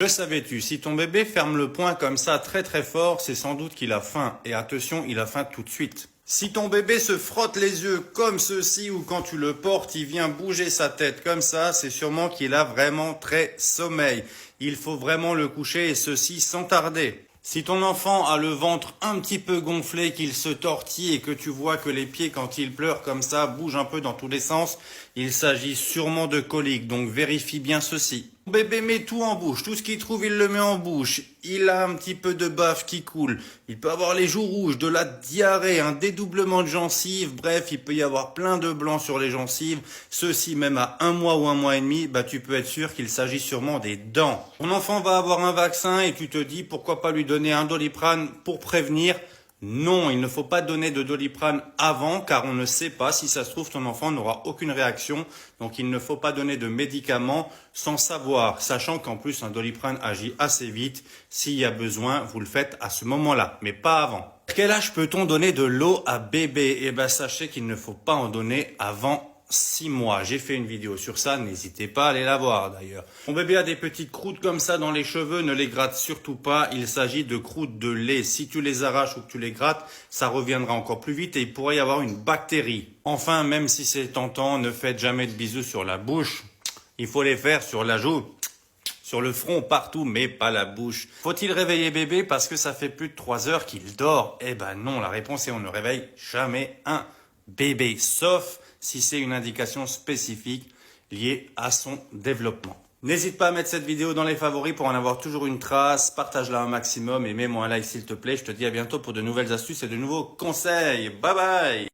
Le savais-tu, si ton bébé ferme le poing comme ça très très fort, c'est sans doute qu'il a faim. Et attention, il a faim tout de suite. Si ton bébé se frotte les yeux comme ceci ou quand tu le portes, il vient bouger sa tête comme ça, c'est sûrement qu'il a vraiment très sommeil. Il faut vraiment le coucher et ceci sans tarder. Si ton enfant a le ventre un petit peu gonflé, qu'il se tortille et que tu vois que les pieds quand il pleure comme ça bougent un peu dans tous les sens, il s'agit sûrement de colique, donc vérifie bien ceci. Ton bébé met tout en bouche, tout ce qu'il trouve il le met en bouche, il a un petit peu de bave qui coule, il peut avoir les joues rouges, de la diarrhée, un dédoublement de gencives, bref il peut y avoir plein de blancs sur les gencives, ceci même à 1 mois ou 1 mois et demi, tu peux être sûr qu'il s'agit sûrement des dents. Ton enfant va avoir un vaccin et tu te dis pourquoi pas lui donner un Doliprane pour prévenir. Non, il ne faut pas donner de Doliprane avant car on ne sait pas si ça se trouve ton enfant n'aura aucune réaction. Donc il ne faut pas donner de médicaments sans savoir, sachant qu'en plus un Doliprane agit assez vite. S'il y a besoin, vous le faites à ce moment-là, mais pas avant. À quel âge peut-on donner de l'eau à bébé? Eh bien sachez qu'il ne faut pas en donner avant 6 mois. J'ai fait une vidéo sur ça, n'hésitez pas à aller la voir d'ailleurs. Mon bébé a des petites croûtes comme ça dans les cheveux, ne les gratte surtout pas, il s'agit de croûtes de lait. Si tu les arraches ou que tu les grattes, ça reviendra encore plus vite et il pourrait y avoir une bactérie. Enfin, même si c'est tentant, ne faites jamais de bisous sur la bouche, il faut les faire sur la joue, sur le front, partout, mais pas la bouche. Faut-il réveiller bébé parce que ça fait plus de 3 heures qu'il dort? Eh ben non, la réponse est on ne réveille jamais un bébé, sauf si c'est une indication spécifique liée à son développement. N'hésite pas à mettre cette vidéo dans les favoris pour en avoir toujours une trace, partage-la un maximum et mets-moi un like s'il te plaît. Je te dis à bientôt pour de nouvelles astuces et de nouveaux conseils. Bye bye!